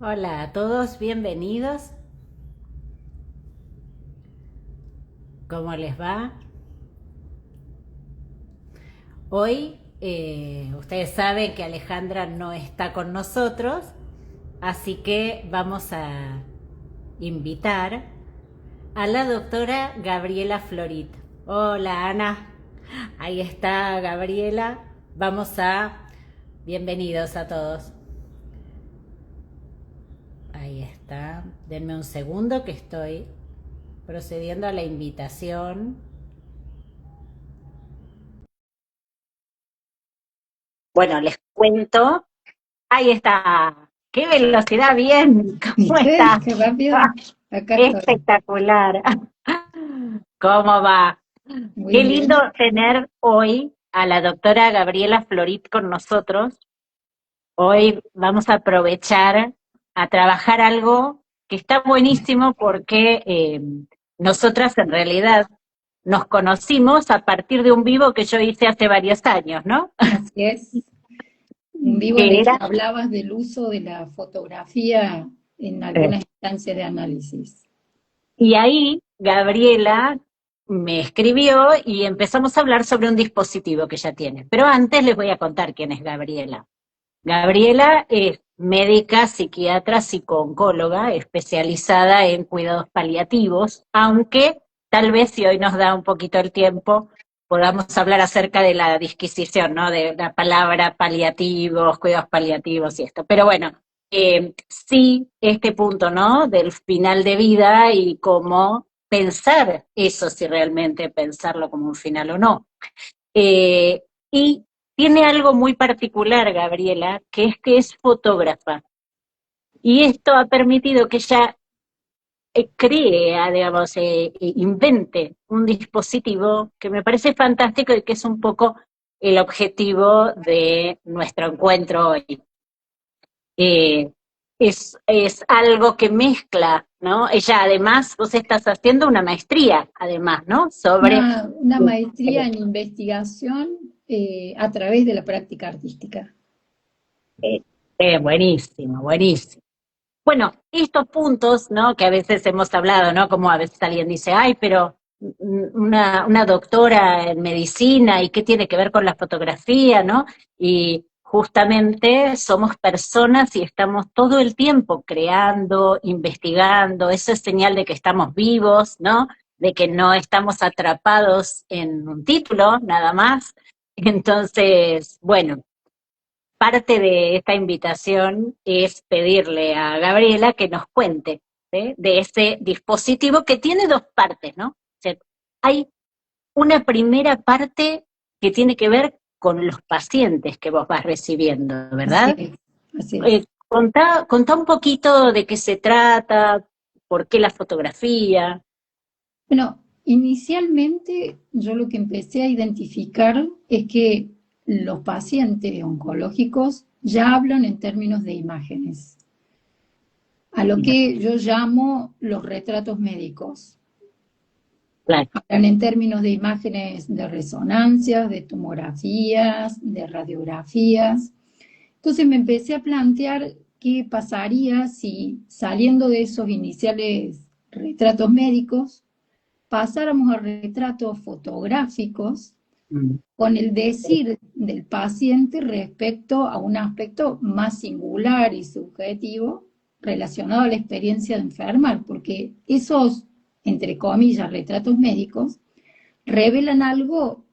Hola a todos, bienvenidos. ¿Cómo les va? Hoy ustedes saben que Alejandra no está con nosotros, así que vamos a invitar a la doctora Gabriela Florit. Hola Ana, ahí está Gabriela. Vamos a... Bienvenidos a todos. Ahí está. Denme un segundo que estoy procediendo a la invitación. Bueno, les cuento. Ahí está. ¡Qué velocidad! Bien. ¿Cómo ¿Viste? está? Qué rápido. Acá estoy. Espectacular. ¿Cómo va? Muy Qué lindo bien. tener hoy a la doctora Gabriela Florit con nosotros. Hoy vamos a aprovechar a trabajar algo que está buenísimo porque nosotras en realidad nos conocimos a partir de un vivo que yo hice hace varios años, ¿no? Así es. Un vivo en Que el que era hablabas del uso de la fotografía en algunas instancias de análisis. Y ahí Gabriela me escribió y empezamos a hablar sobre un dispositivo que ella tiene. Pero antes les voy a contar quién es Gabriela. Gabriela es médica, psiquiatra, psicooncóloga, especializada en cuidados paliativos, aunque tal vez si hoy nos da un poquito el tiempo, podamos hablar acerca de la disquisición, ¿no? De la palabra paliativos, cuidados paliativos y esto. Pero bueno, sí, este punto, ¿no? Del final de vida y cómo pensar eso, si realmente pensarlo como un final o no. Y tiene algo muy particular, Gabriela, que es fotógrafa. Y esto ha permitido que ella crea, digamos, invente un dispositivo que me parece fantástico y que es un poco el objetivo de nuestro encuentro hoy. Eh, es algo que mezcla, ¿no? Ella además, vos estás haciendo una maestría, además, ¿no? Sobre... Una maestría en investigación a través de la práctica artística. Eh, buenísimo, buenísimo. Bueno, estos puntos, ¿no? Que a veces hemos hablado, ¿no? Como a veces alguien dice, ay, pero una doctora en medicina, ¿y qué tiene que ver con la fotografía, ¿no? Y justamente somos personas y estamos todo el tiempo creando, investigando, eso es señal de que estamos vivos, ¿no? De que no estamos atrapados en un título, nada más. Entonces, bueno, parte de esta invitación es pedirle a Gabriela que nos cuente, ¿sí? De ese dispositivo que tiene dos partes, ¿no? O sea, hay una primera parte que tiene que ver con los pacientes que vos vas recibiendo, Así ¿verdad? es. Así es. Contá un poquito de qué se trata, por qué la fotografía. Bueno, inicialmente yo lo que empecé a identificar es que los pacientes oncológicos ya hablan en términos de imágenes, a lo que yo llamo los retratos médicos. Claro, Hablan en términos de imágenes de resonancias, de tomografías, de radiografías. Entonces me empecé a plantear qué pasaría si saliendo de esos iniciales retratos médicos pasáramos a retratos fotográficos mm, con el decir del paciente respecto a un aspecto más singular y subjetivo relacionado a la experiencia de enfermar, porque esos, entre comillas, retratos médicos revelan algo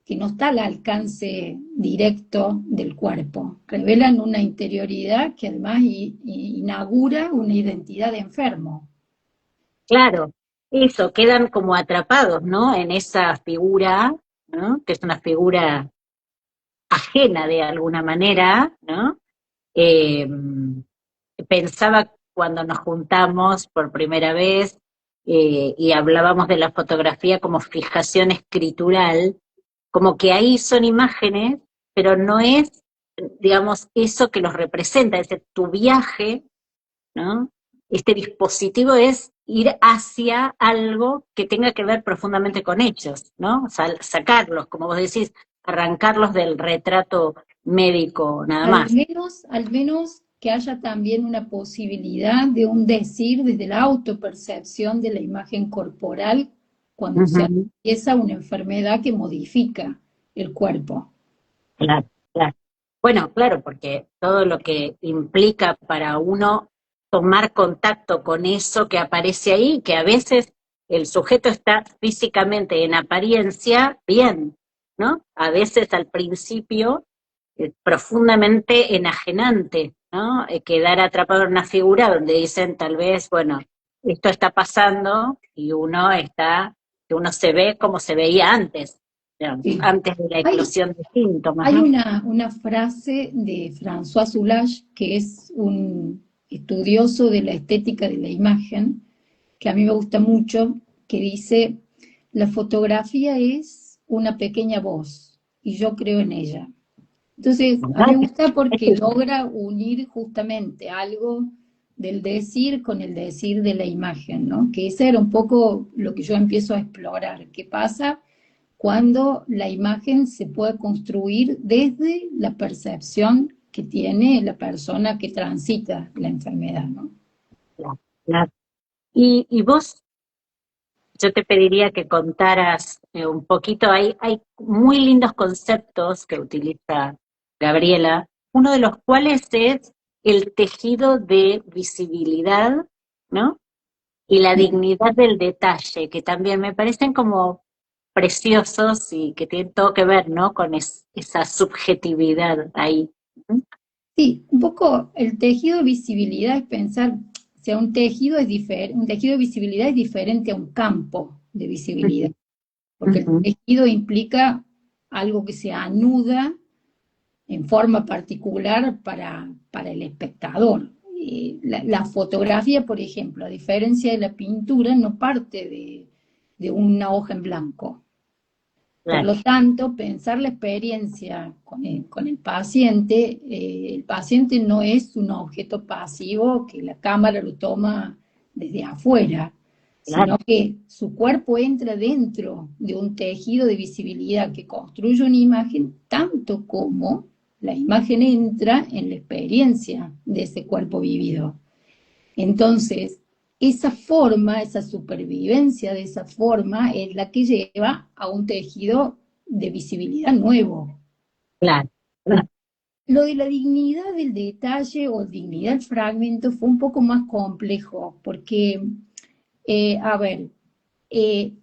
que no está al alcance directo del cuerpo, revelan una interioridad que además inaugura una identidad de enfermo. claro, eso, quedan como atrapados, ¿no? En esa figura, ¿no? Que es una figura ajena de alguna manera, ¿no? Eh, Pensaba cuando nos juntamos por primera vez y hablábamos de la fotografía como fijación escritural, como que ahí son imágenes, pero no es, digamos, eso que los representa, es decir, tu viaje, ¿no? Este dispositivo es ir hacia algo que tenga que ver profundamente con hechos, ¿no? O sea, sacarlos, como vos decís, arrancarlos del retrato médico nada más. Al menos que haya también una posibilidad de un decir desde la autopercepción de la imagen corporal cuando se Ujú. atraviesa una enfermedad que modifica el cuerpo. Claro, claro. Bueno, claro, porque todo lo que implica para uno tomar contacto con eso que aparece ahí, que a veces el sujeto está físicamente en apariencia bien, ¿no? A veces al principio profundamente enajenante, ¿no? Quedar atrapado en una figura donde dicen tal vez, bueno, esto está pasando y que uno se ve como se veía antes, digamos, Sí. antes de la Hay, eclosión de síntomas, hay ¿no? una frase de François Soulages, que es un estudioso de la estética de la imagen, que a mí me gusta mucho, que dice, la fotografía es una pequeña voz y yo creo en ella. Entonces, a mí me gusta porque logra unir justamente algo del decir con el decir de la imagen, ¿no? Que ese era un poco lo que yo empiezo a explorar. ¿Qué pasa cuando la imagen se puede construir desde la percepción que tiene la persona que transita la enfermedad, ¿no? Claro, claro. Y vos, yo te pediría que contaras un poquito, hay muy lindos conceptos que utiliza Gabriela, uno de los cuales es el tejido de visibilidad, ¿no? Y la dignidad del detalle, que también me parecen como preciosos y que tienen todo que ver, ¿no? Con esa subjetividad ahí. ¿Mm? Sí, un poco el tejido de visibilidad es pensar, o sea, un tejido es diferente, un tejido de visibilidad es diferente a un campo de visibilidad, Ujú, porque el ujú. tejido implica algo que se anuda en forma particular para el espectador. La fotografía, por ejemplo, a diferencia de la pintura, no parte de una hoja en blanco. Por Claro, lo tanto, pensar la experiencia con el paciente no es un objeto pasivo que la cámara lo toma desde afuera, sino claro, que su cuerpo entra dentro de un tejido de visibilidad que construye una imagen, tanto como la imagen entra en la experiencia de ese cuerpo vivido. Entonces, esa forma, esa supervivencia de esa forma es la que lleva a un tejido de visibilidad nuevo. claro, claro. Lo de la dignidad del detalle o dignidad del fragmento fue un poco más complejo, porque, a ver, eh,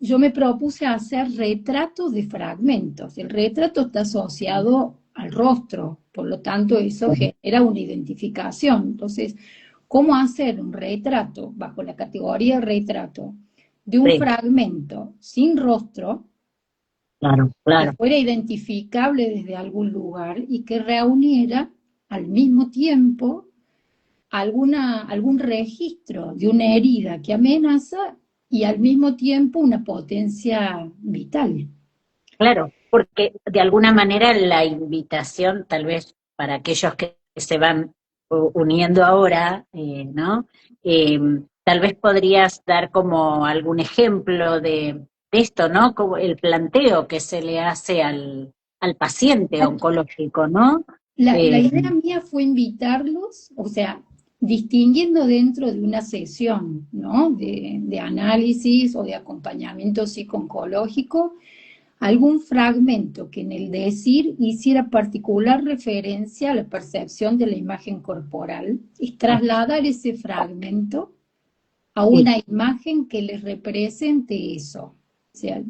yo me propuse hacer retratos de fragmentos. El retrato está asociado al rostro, por lo tanto eso genera una identificación. Entonces, ¿cómo hacer un retrato bajo la categoría retrato de un Sí, fragmento sin rostro claro, que claro. fuera identificable desde algún lugar y que reuniera al mismo tiempo algún registro de una herida que amenaza y al mismo tiempo una potencia vital? Claro, porque de alguna manera la invitación, tal vez para aquellos que se van uniendo ahora, ¿no? Eh, Tal vez podrías dar como algún ejemplo de esto, ¿no? Como el planteo que se le hace al paciente oncológico, ¿no? La Eh, idea mía fue invitarlos, o sea, distinguiendo dentro de una sesión, ¿no? De análisis o de acompañamiento psico-oncológico, algún fragmento que en el decir hiciera particular referencia a la percepción de la imagen corporal y trasladar ese fragmento a sí, una imagen que les represente eso. O sea,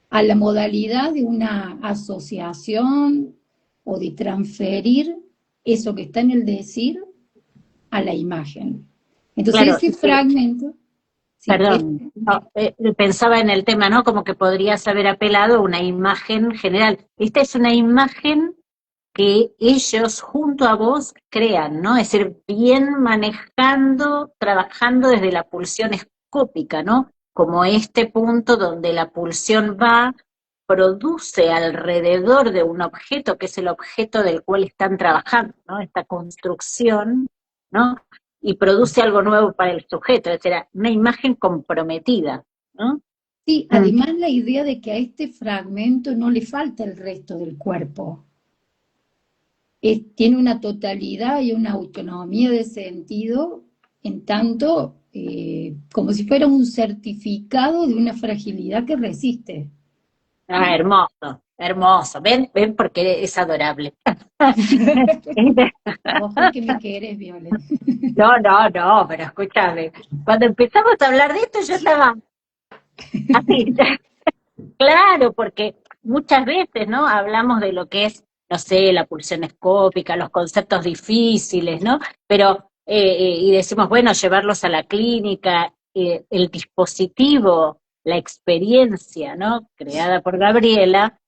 a la modalidad de una asociación o de transferir eso que está en el decir a la imagen. Entonces claro, ese fragmento, sí, perdón, no, pensaba en el tema, ¿no? Como que podrías haber apelado a una imagen general. Esta es una imagen que ellos junto a vos crean, ¿no? Es decir, bien manejando, trabajando desde la pulsión escópica, ¿no? Como este punto donde la pulsión va, produce alrededor de un objeto que es el objeto del cual están trabajando, ¿no? Esta construcción, ¿no? Y produce algo nuevo para el sujeto, es decir, una imagen comprometida, ¿no? sí, Mm, además la idea de que a este fragmento no le falta el resto del cuerpo. tiene una totalidad y una autonomía de sentido, en tanto como si fuera un certificado de una fragilidad que resiste. Ah, hermoso, hermoso. Ven porque es adorable. Vos porque me querés, Violet. No, no, no, pero escúchame. Cuando empezamos a hablar de esto, yo estaba así. Claro, porque muchas veces, ¿no? Hablamos de lo que es, no sé, la pulsión escópica, los conceptos difíciles, ¿no? Pero, y decimos, bueno, llevarlos a la clínica, el dispositivo, la experiencia, ¿no? Creada por Gabriela,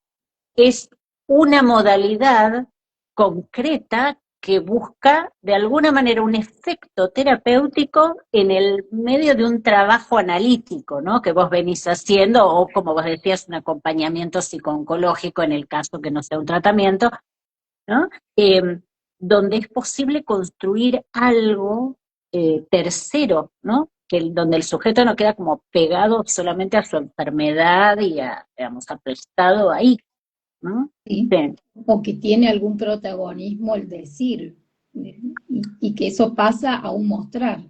es una modalidad concreta que busca de alguna manera un efecto terapéutico en el medio de un trabajo analítico, ¿no? Que vos venís haciendo, o como vos decías, un acompañamiento psico-oncológico en el caso que no sea un tratamiento, ¿no? Donde es posible construir algo tercero, ¿no? Donde el sujeto no queda como pegado solamente a su enfermedad y digamos, aprestado ahí, ¿no? ¿Sí? Sí, O que tiene algún protagonismo el decir, y que eso pasa a un mostrar.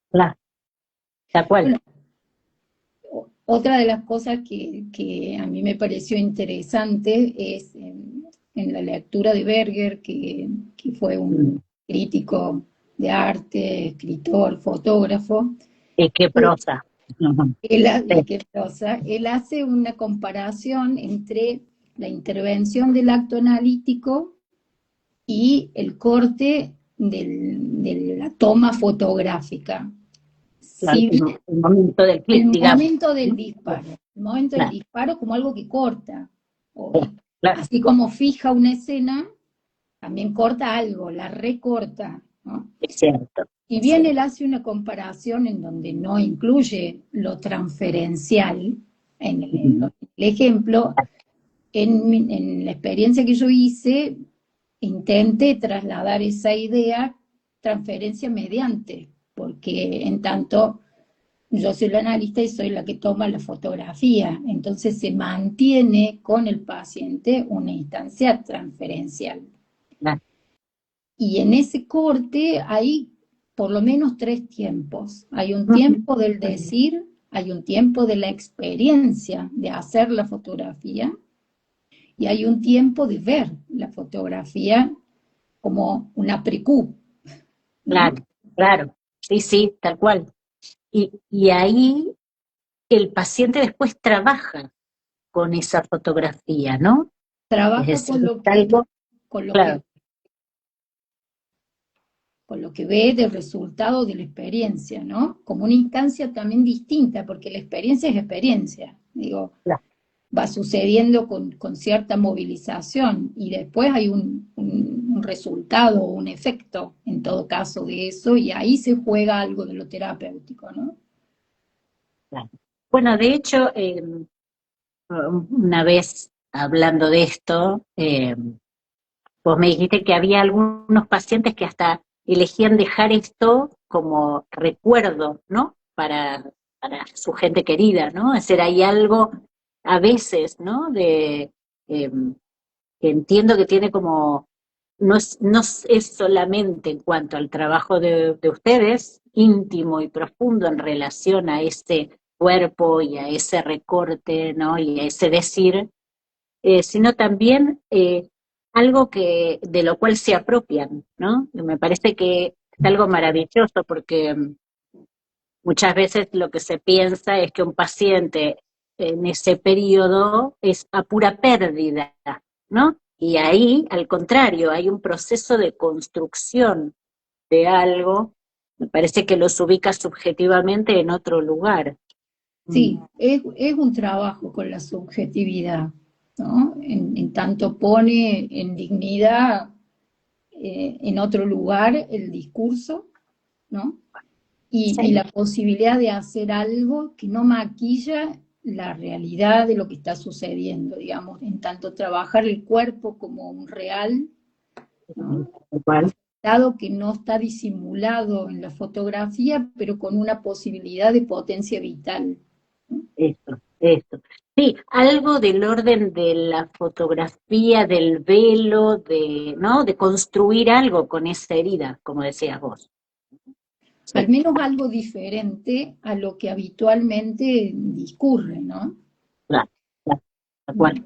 claro, tal cual. Bueno, otra de las cosas que a mí me pareció interesante es en la lectura de Berger, que fue un Mm. crítico de arte, escritor, fotógrafo, Y qué eh, prosa. Ujú. y Sí, qué cosa, él hace una comparación entre la intervención del acto analítico y el corte de la toma fotográfica. claro, Si bien el momento del clic, el digamos. momento del ¿No? disparo, el momento del Claro, disparo como algo que corta, o, claro, claro, así como fija una escena, también corta algo, la recorta, ¿no? es cierto, Y es bien él cierto. hace una comparación en donde no incluye lo transferencial Ujú. el ejemplo, en la experiencia que yo hice, intenté trasladar esa idea, transferencia mediante, porque en tanto yo soy la analista y soy la que toma la fotografía, entonces se mantiene con el paciente una instancia transferencial. Claro. Y en ese corte hay por lo menos tres tiempos. Hay un Ujú. tiempo del decir, hay un tiempo de la experiencia de hacer la fotografía y hay un tiempo de ver la fotografía como una precú, ¿no? Claro, claro, sí, sí, tal cual. Y ahí el paciente después trabaja con esa fotografía, ¿no? Es Trabaja decir, es algo, con lo que claro, con lo que ve del resultado de la experiencia, ¿no? Como una instancia también distinta, porque la experiencia es experiencia, digo, claro, va sucediendo con cierta movilización y después hay un resultado o un efecto, en todo caso, de eso, y ahí se juega algo de lo terapéutico, ¿no? claro. Bueno, de hecho, una vez hablando de esto, vos me dijiste que había algunos pacientes que hasta elegían dejar esto como recuerdo, ¿no? Para su gente querida, ¿no? Es decir, hay algo a veces, ¿no? Eh, que entiendo que tiene como, no es solamente en cuanto al trabajo de ustedes, íntimo y profundo en relación a ese cuerpo y a ese recorte, ¿no? Y a ese decir, sino también algo que de lo cual se apropian, ¿no? Y me parece que es algo maravilloso porque muchas veces lo que se piensa es que un paciente en ese periodo es a pura pérdida, ¿no? Y ahí, al contrario, hay un proceso de construcción de algo, me parece que los ubica subjetivamente en otro lugar. Mm. Sí, es un trabajo con la subjetividad, ¿no? En tanto pone en dignidad en otro lugar el discurso, ¿no? Y Sí, la posibilidad de hacer algo que no maquilla la realidad de lo que está sucediendo, digamos, en tanto trabajar el cuerpo como un real, ¿no? igual. Dado que no está disimulado en la fotografía, pero con una posibilidad de potencia vital, ¿no? Esto, esto. Sí, algo del orden de la fotografía, del velo, ¿no? De construir algo con esa herida, como decías vos. Al Sí, menos algo diferente a lo que habitualmente discurre, ¿no? claro, claro, tal cual.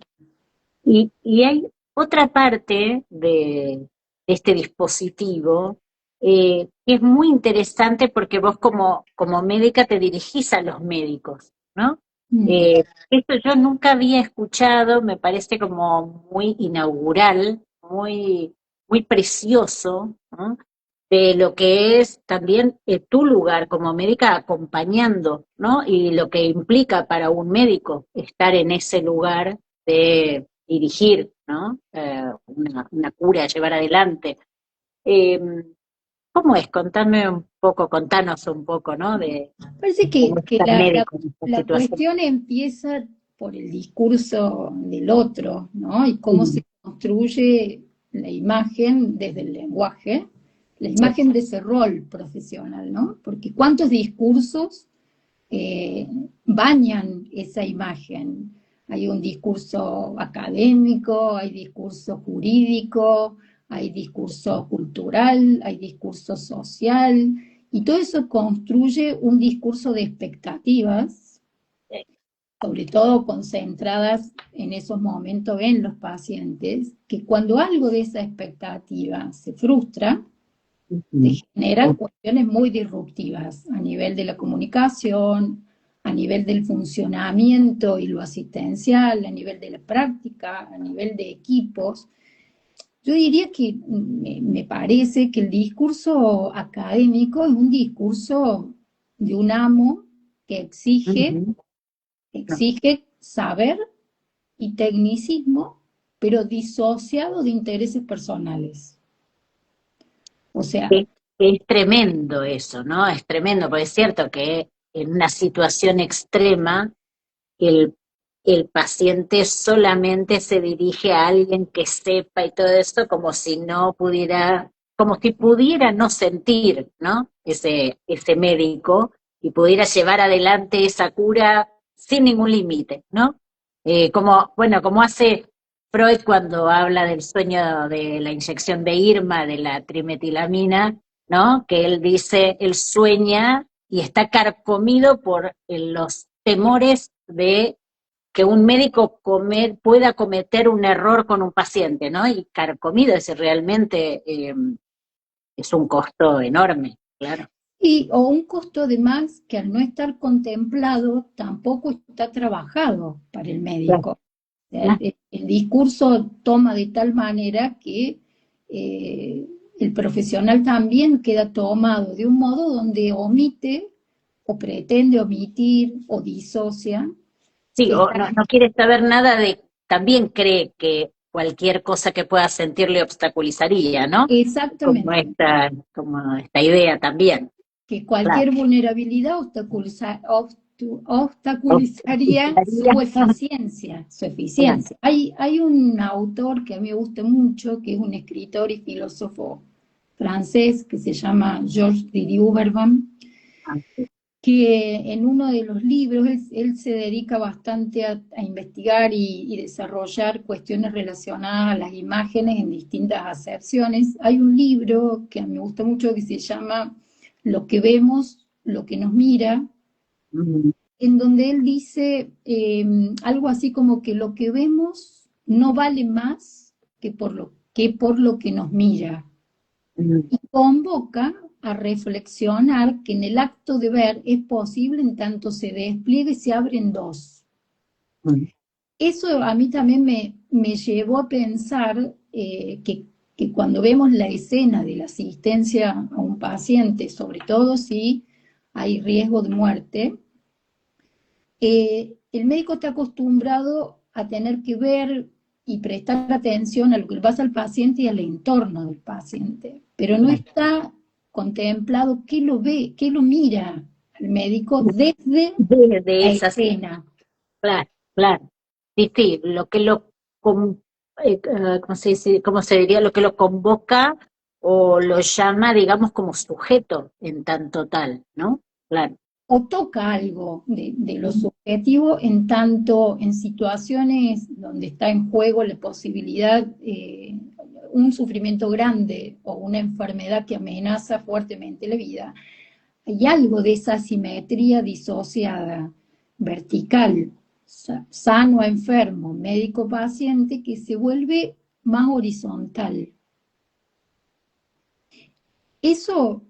Y hay otra parte de este dispositivo que es muy interesante porque vos como médica te dirigís a los médicos, ¿no? Mm. Esto yo nunca había escuchado, me parece como muy inaugural, muy precioso, ¿no? De lo que es también tu lugar como médica acompañando, ¿no? Y lo que implica para un médico estar en ese lugar de dirigir, ¿no? Una cura, llevar adelante. Eh, ¿Cómo es? Contanos un poco, ¿no? De Parece cómo que estar médico en esta la situación. cuestión empieza por el discurso del otro, ¿no? Y cómo se Mm, construye la imagen desde el lenguaje, la sí. imagen de ese rol profesional, ¿no? Porque cuántos discursos bañan esa imagen. Hay un discurso académico, hay discurso jurídico, hay discurso cultural, hay discurso social, y todo eso construye un discurso de expectativas, sobre todo concentradas en esos momentos en los pacientes, que cuando algo de esa expectativa se frustra, te Ujú. generan cuestiones muy disruptivas a nivel de la comunicación, a nivel del funcionamiento y lo asistencial, a nivel de la práctica, a nivel de equipos. Yo diría que me parece que el discurso académico es un discurso de un amo que Ujú. No, exige saber y tecnicismo, pero disociado de intereses personales. O sea, es, es tremendo eso, ¿no? Es tremendo, porque es cierto que en una situación extrema el, el paciente solamente se dirige a alguien que sepa y todo eso como si no pudiera, como si pudiera no sentir, ¿no? Ese médico y pudiera llevar adelante esa cura sin ningún límite, ¿no? Bueno, como hace Freud cuando habla del sueño de la inyección de Irma, de la trimetilamina, ¿no? Que él dice, él sueña y está carcomido por los temores de que un médico pueda cometer un error con un paciente, ¿no? Y carcomido es realmente es un costo enorme, claro. o un costo de más que al no estar contemplado tampoco está trabajado para el Claro, médico. O sea, claro. el discurso toma de tal manera que eh, el profesional también queda tomado de un modo donde omite o pretende omitir o disocia Sí, o esta. no quiere saber nada de, también cree que cualquier cosa que pueda sentir le obstaculizaría, ¿no? Exactamente, Como esta idea también, que claro. cualquier vulnerabilidad obstaculizaría Obstaculizaría, su claro. eficiencia. Hay un autor que a mí me gusta mucho, que es un escritor y filósofo francés, que se llama Georges Didi-Uberman, Ah, sí. que en uno de los libros él se dedica bastante a investigar y desarrollar cuestiones relacionadas a las imágenes en distintas acepciones. Hay un libro que a mí me gusta mucho que se llama Lo que vemos, lo que nos mira, Mm, en donde él dice algo así como que lo que vemos no vale más que por lo que nos mira, mm, y convoca a reflexionar que en el acto de ver es posible en tanto se despliega y se abren dos. mm. Eso a mí también me llevó a pensar que cuando vemos la escena de la asistencia a un paciente, sobre todo si hay riesgo de muerte, el médico está acostumbrado a tener que ver y prestar atención a lo que le pasa al paciente y al entorno del paciente, pero no Claro. está contemplado qué lo ve, qué lo mira al médico desde De la esas, escena. claro, claro. Sí, sí, ¿cómo se diría? Lo que lo convoca o lo llama, digamos, como sujeto en tanto tal, ¿no? Claro. o toca algo de lo subjetivo en tanto en situaciones donde está en juego la posibilidad, un sufrimiento grande o una enfermedad que amenaza fuertemente la vida. Hay algo de esa simetría disociada, vertical, sano a enfermo, médico-paciente, que se vuelve más horizontal. Eso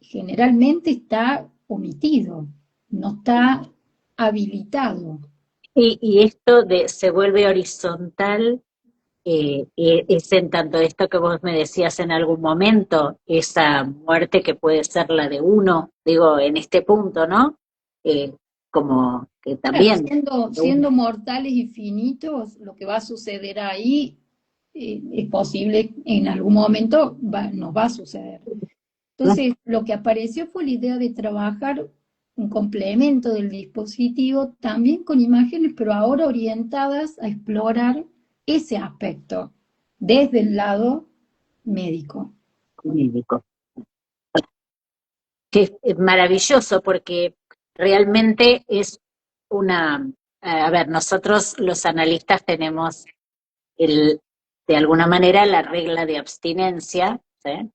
generalmente está omitido, no está habilitado. Y esto de se vuelve horizontal, es en tanto esto que vos me decías en algún momento, esa muerte que puede ser la de uno, digo, en este punto, ¿no? Como que Claro, también, siendo mortales y finitos, lo que va a suceder ahí es posible en algún momento, nos va a suceder. ¿no? Entonces, lo que apareció fue la idea de trabajar un complemento del dispositivo también con imágenes, pero ahora orientadas a explorar ese aspecto desde el lado médico. Médico. Que es maravilloso porque realmente es una, a ver, nosotros los analistas tenemos el, de alguna manera la regla de abstinencia, ¿sí?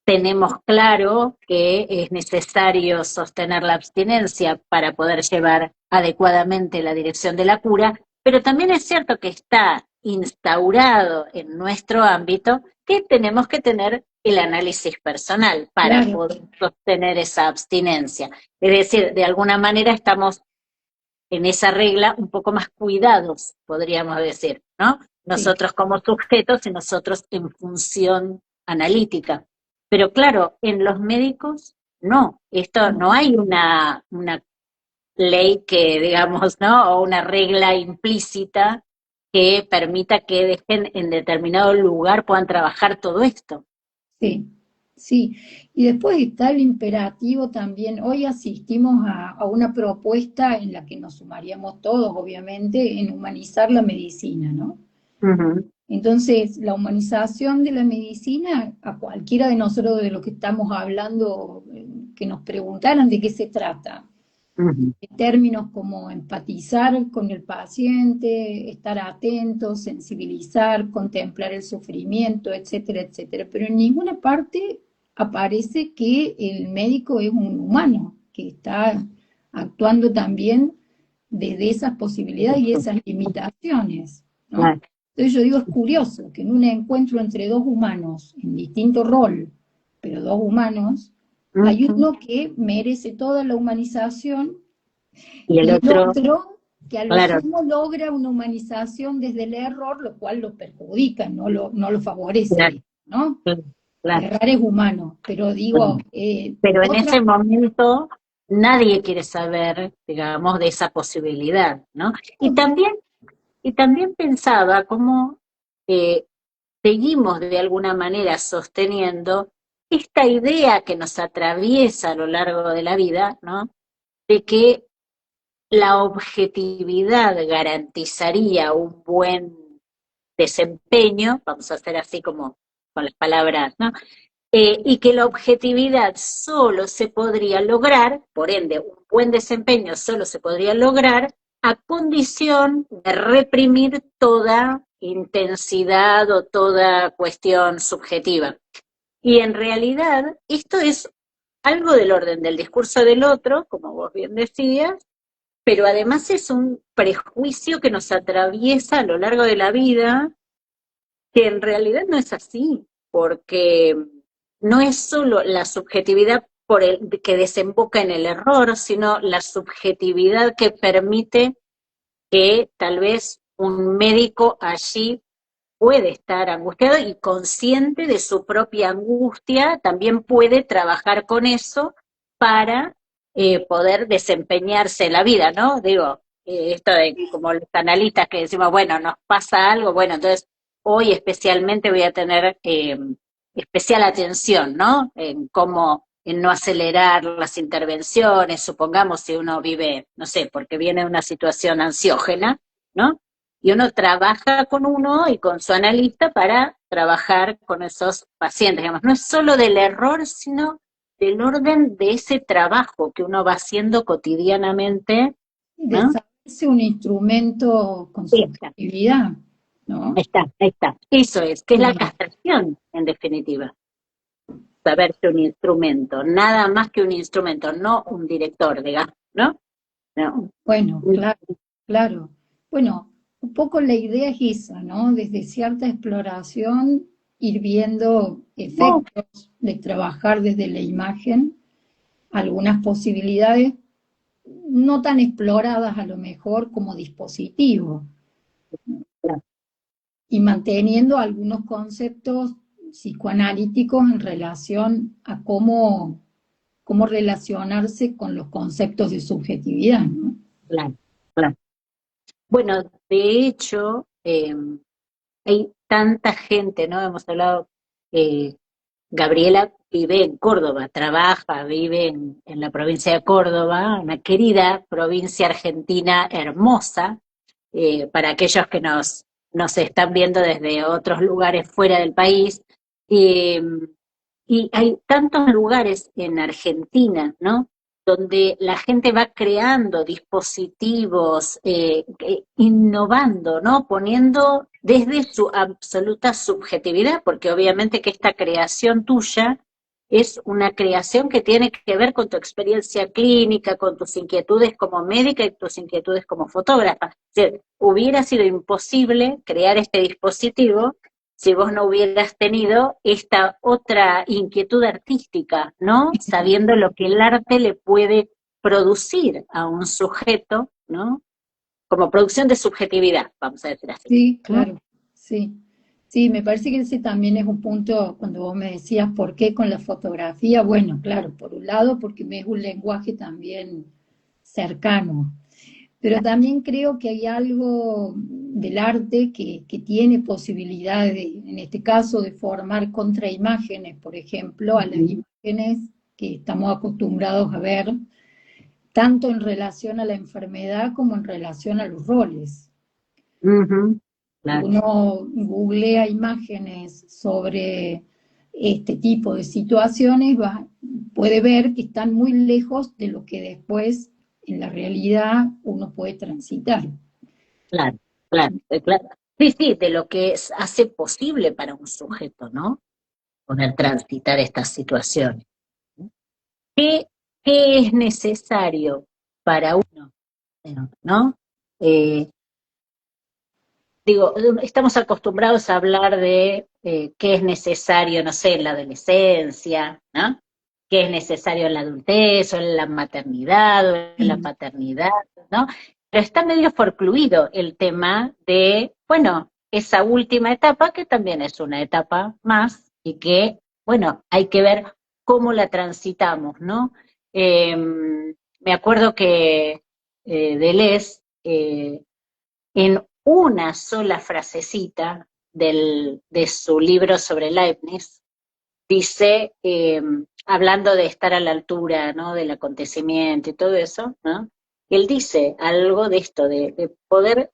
Tenemos claro que es necesario sostener la abstinencia para poder llevar adecuadamente la dirección de la cura, pero también es cierto que está instaurado en nuestro ámbito que tenemos que tener el análisis personal para Claro, poder sostener esa abstinencia. Es decir, de alguna manera estamos en esa regla un poco más cuidados, podríamos decir, ¿no? sí. Nosotros como sujetos y nosotros en función analítica. Pero claro, en los médicos no, esto No, no hay una ley que, digamos, ¿no? O una regla implícita que permita que dejen en determinado lugar, puedan trabajar todo esto. sí, sí. Y después está el imperativo también. Hoy asistimos a una propuesta en la que nos sumaríamos todos, obviamente, en humanizar la medicina, ¿no? Ujú, Entonces, la humanización de la medicina, a cualquiera de nosotros de lo que estamos hablando, que nos preguntaran de qué se trata, ujú. en términos como empatizar con el paciente, estar atentos, sensibilizar, contemplar el sufrimiento, etcétera, etcétera. Pero en ninguna parte aparece que el médico es un humano, que está actuando también desde esas posibilidades y esas limitaciones, ¿no? Claro. Entonces yo digo, es curioso que en un encuentro entre dos humanos, en distinto rol, pero dos humanos, hay Ujú. uno que merece toda la humanización Y el y el otro, otro que a lo claro, sumo logra una humanización desde el error, lo cual lo perjudica, no lo claro, favorece, ¿no? claro, claro. Errar es humano, pero digo, Pero en otra, ese momento nadie quiere saber, digamos, de esa posibilidad, ¿no? Y también pensaba cómo eh, seguimos de alguna manera sosteniendo esta idea que nos atraviesa a lo largo de la vida, ¿no? De que la objetividad garantizaría un buen desempeño, vamos a hacer así como con las palabras, ¿no? Y que la objetividad solo se podría lograr, por ende, un buen desempeño solo se podría lograr a condición de reprimir toda intensidad o toda cuestión subjetiva. Y en realidad, esto es algo del orden del discurso del otro, como vos bien decías, pero además es un prejuicio que nos atraviesa a lo largo de la vida que en realidad no es así, porque no es solo la subjetividad por el, que desemboca en el error, sino la subjetividad que permite que tal vez un médico allí puede estar angustiado y consciente de su propia angustia, también puede trabajar con eso para poder desempeñarse en la vida, ¿no? Digo, esto de como los analistas que decimos, bueno, nos pasa algo, bueno, entonces hoy especialmente voy a tener especial atención, ¿no? En cómo, en no acelerar las intervenciones, supongamos si uno vive, no sé, porque viene una situación ansiógena, ¿no? Y uno trabaja con uno y con su analista para trabajar con esos pacientes. Digamos, no es solo del error, sino del orden de ese trabajo que uno va haciendo cotidianamente, De ¿no? saberse un instrumento con Ahí está, subjetividad, ¿no? ahí está. Eso es, que es la Eh, castración, en definitiva. Saberse un instrumento, nada más que un instrumento, no un director, digamos, ¿no? No. bueno, claro, claro. Bueno, un poco la idea es esa, ¿no? Desde cierta exploración, ir viendo No, efectos de trabajar desde la imagen, algunas posibilidades no tan exploradas a lo mejor como dispositivo, y manteniendo algunos conceptos psicoanalíticos en relación a cómo relacionarse con los conceptos de subjetividad, ¿no? claro, claro. Bueno, de hecho, hay tanta gente, ¿no? Hemos hablado, eh, Gabriela vive en Córdoba, trabaja, vive en la provincia de Córdoba, una querida provincia argentina hermosa, para aquellos que nos están viendo desde otros lugares fuera del país. Eh, y hay tantos lugares en Argentina, ¿no? Donde la gente va creando dispositivos, innovando, ¿no? Poniendo desde su absoluta subjetividad, porque obviamente que esta creación tuya es una creación que tiene que ver con tu experiencia clínica, con tus inquietudes como médica y tus inquietudes como fotógrafa. O sea, hubiera sido imposible crear este dispositivo si vos no hubieras tenido esta otra inquietud artística, ¿no? Sabiendo lo que el arte le puede producir a un sujeto, ¿no? Como producción de subjetividad, vamos a decir así, Sí, ¿no? claro, sí. Sí, me parece que ese también es un punto cuando vos me decías por qué con la fotografía. Bueno, claro, por un lado porque me es un lenguaje también cercano, pero también creo que hay algo del arte que tiene posibilidades, en este caso, de formar contraimágenes, por ejemplo, a las imágenes que estamos acostumbrados a ver, tanto en relación a la enfermedad como en relación a los roles. Ujú, Si claro, uno googlea imágenes sobre este tipo de situaciones, puede ver que están muy lejos de lo que después en la realidad uno puede transitar. claro, claro, claro. Sí, sí, de lo que hace posible para un sujeto, ¿no? Poder transitar estas situaciones. ¿Qué, qué es necesario para uno, ¿no? Eh, Digo, estamos acostumbrados a hablar de qué es necesario, no sé, en la adolescencia, ¿no? Qué es necesario en la adultez, o en la maternidad, o en la paternidad, ¿no? Pero está medio forcluido el tema de, bueno, esa última etapa, que también es una etapa más, y que, bueno, hay que ver cómo la transitamos, ¿no? Me acuerdo que Deleuze, en una sola frasecita de su libro sobre Leibniz, dice, hablando de estar a la altura, ¿no? Del acontecimiento y todo eso, ¿no? Él dice algo de esto, de poder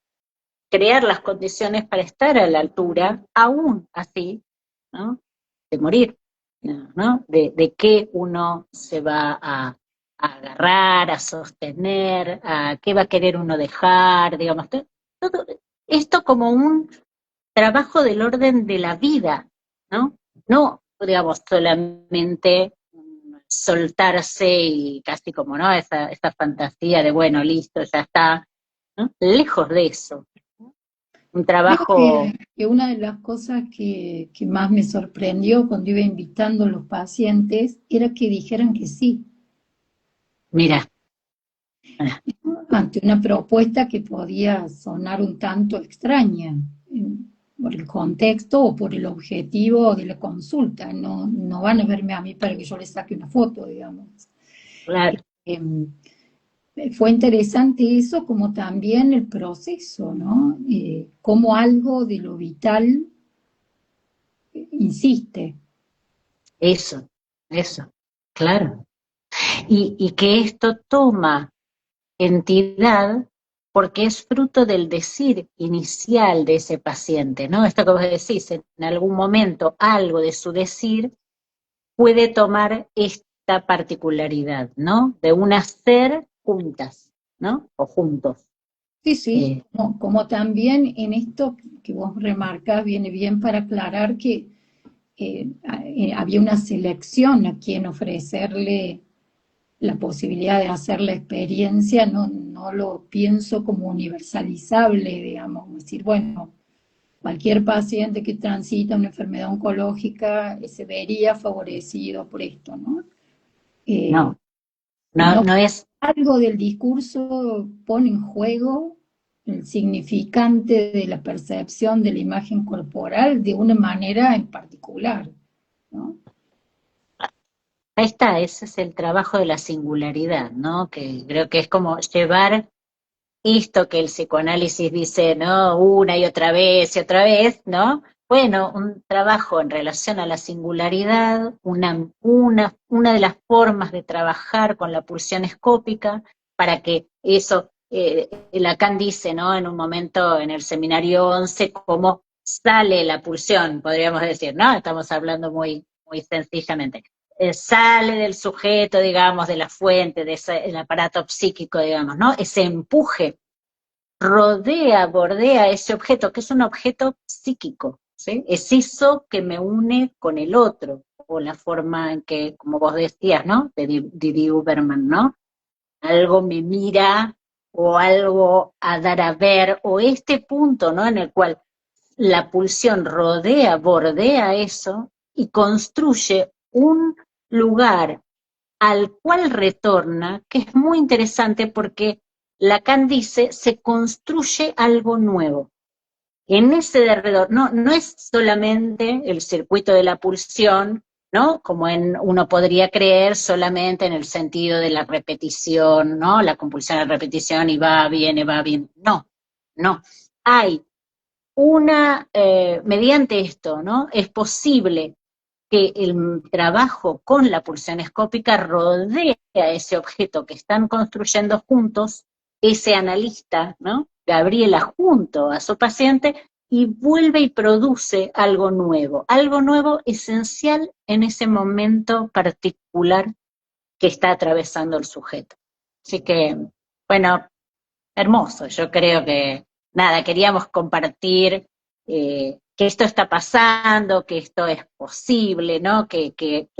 crear las condiciones para estar a la altura, aún así, ¿no? De morir, ¿no? De qué uno se va a agarrar, a sostener, a qué va a querer uno dejar, digamos, todo esto como un trabajo del orden de la vida, ¿no? No, digamos, solamente soltarse y casi como, ¿no? Esa fantasía de, bueno, listo, ya está, ¿no? Lejos de eso. Un Creo trabajo, que una de las cosas que más me sorprendió cuando iba invitando a los pacientes era que dijeran que sí, mira, ante una propuesta que podía sonar un tanto extraña por el contexto o por el objetivo de la consulta. No, no van a verme a mí para que yo les saque una foto, digamos. claro, Em, Fue interesante eso, como también el proceso, ¿no? Cómo algo de lo vital insiste. eso, claro. Y que esto toma entidad porque es fruto del decir inicial de ese paciente, ¿no? Esto que vos decís, en algún momento algo de su decir puede tomar esta particularidad, ¿no? De un hacer juntas, ¿no? O juntos. Sí, sí, Eh, como también en esto que vos remarcas, viene bien para aclarar que había una selección a quien ofrecerle la posibilidad de hacer la experiencia, no lo pienso como universalizable, digamos, es decir, bueno, cualquier paciente que transita una enfermedad oncológica se vería favorecido por esto, ¿no? Eh, no, no, sino no que es, algo del discurso pone en juego el significante de la percepción de la imagen corporal de una manera en particular, ¿no? ahí está, ese es el trabajo de la singularidad, ¿no? Que creo que es como llevar esto que el psicoanálisis dice, ¿no? Una y otra vez, ¿no? Bueno, un trabajo en relación a la singularidad, una de las formas de trabajar con la pulsión escópica, para que eso, Lacan dice, ¿no? En un momento en el seminario 11 cómo sale la pulsión, podríamos decir, ¿no? Estamos hablando muy, muy sencillamente. Sale del sujeto, digamos, de la fuente, de ese, el aparato psíquico, digamos, ¿no? Ese empuje rodea, bordea ese objeto, que es un objeto psíquico, ¿sí? Es eso que me une con el otro, o la forma en que, como vos decías, ¿no? De Didi Uberman, ¿no? Algo me mira, o algo a dar a ver, o este punto, ¿no? En el cual la pulsión rodea, bordea eso y construye un lugar al cual retorna, que es muy interesante porque Lacan dice, se construye algo nuevo. En ese derredor, no es solamente el circuito de la pulsión, ¿no? Como uno podría creer solamente en el sentido de la repetición, ¿no? La compulsión a la repetición y va, viene, va, viene. No, no. Hay mediante esto, ¿no? Es posible que el trabajo con la pulsión escópica rodea ese objeto que están construyendo juntos, ese analista, ¿no? Gabriela junto a su paciente, y vuelve y produce algo nuevo esencial en ese momento particular que está atravesando el sujeto. Así que, bueno, hermoso. Yo creo que, nada, queríamos compartir que esto está pasando, que esto es posible, ¿no? Que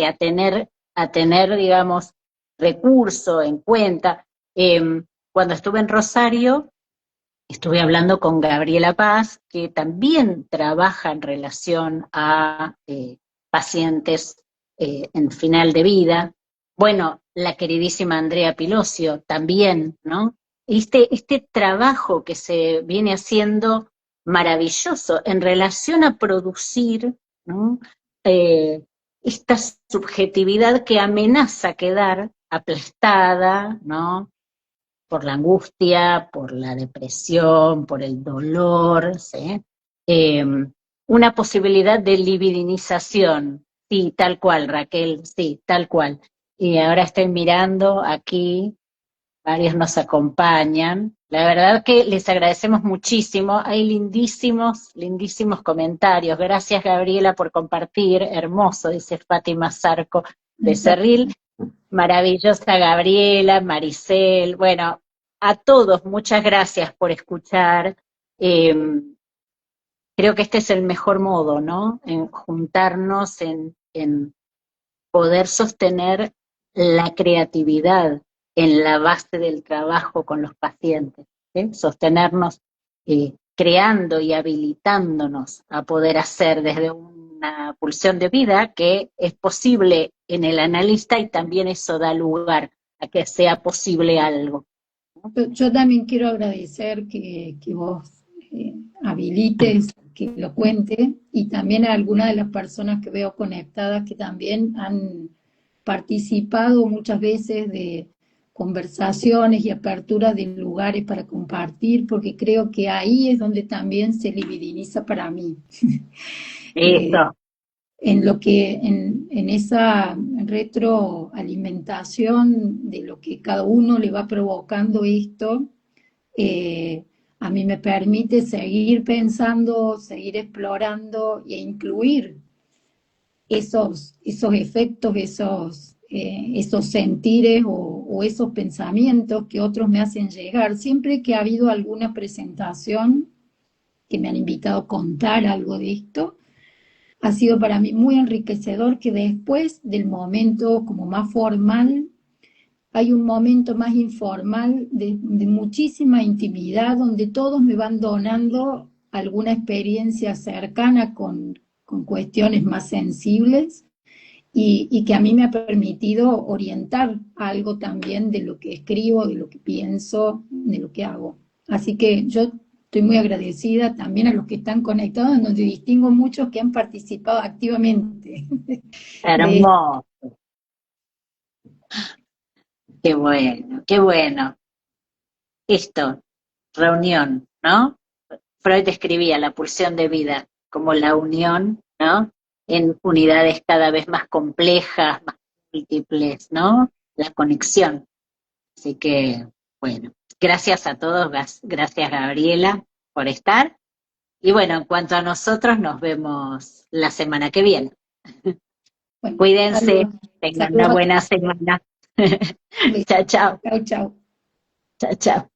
a tener, digamos, recurso en cuenta. Cuando estuve en Rosario, estuve hablando con Gabriela Paz, que también trabaja en relación a pacientes en final de vida. Bueno, la queridísima Andrea Pilosio también, ¿no? Este trabajo que se viene haciendo maravilloso en relación a producir, ¿no? Eh, esta subjetividad que amenaza quedar aplastada, ¿no? Por la angustia, por la depresión, por el dolor, ¿sí? Eh, una posibilidad de libidinización, sí, tal cual, Raquel, sí, tal cual. Y ahora estoy mirando aquí, varios nos acompañan. La verdad que les agradecemos muchísimo. Hay lindísimos, lindísimos comentarios. Gracias, Gabriela, por compartir. Hermoso, dice Fátima Zarco de Cerril. Maravillosa Gabriela, Maricel, bueno, a todos muchas gracias por escuchar. Eh, Creo que este es el mejor modo, ¿no? En juntarnos, en poder sostener la creatividad en la base del trabajo con los pacientes, ¿sí? Sostenernos creando y habilitándonos a poder hacer desde una pulsión de vida que es posible en el analista y también eso da lugar a que sea posible algo. Yo también quiero agradecer que vos habilites, que lo cuente, y también a algunas de las personas que veo conectadas que también han participado muchas veces de conversaciones y aperturas de lugares para compartir, porque creo que ahí es donde también se libidiniza para mí. Eh, Eso, en lo que, en esa retroalimentación de lo que cada uno le va provocando esto, eh, a mí me permite seguir pensando, seguir explorando e incluir esos efectos, esos sentires o esos pensamientos que otros me hacen llegar. Siempre que ha habido alguna presentación que me han invitado a contar algo de esto, ha sido para mí muy enriquecedor que después del momento como más formal, hay un momento más informal de muchísima intimidad donde todos me van donando alguna experiencia cercana con cuestiones más sensibles y que a mí me ha permitido orientar algo también de lo que escribo, de lo que pienso, de lo que hago. Así que yo estoy muy agradecida también a los que están conectados, en donde distingo muchos que han participado activamente de esto. Hermoso, qué bueno, qué bueno. Esto, reunión, ¿no? Freud describía la pulsión de vida como la unión, ¿no? En unidades cada vez más complejas, más múltiples, ¿no? La conexión. Así que, bueno, gracias a todos, gracias Gabriela por estar. Y bueno, en cuanto a nosotros, nos vemos la semana que viene. Bueno, Cuídense, saludos, tengan una saludos a buena todos. semana. Listo. Chao, chao, Chau, chau. chao, chao.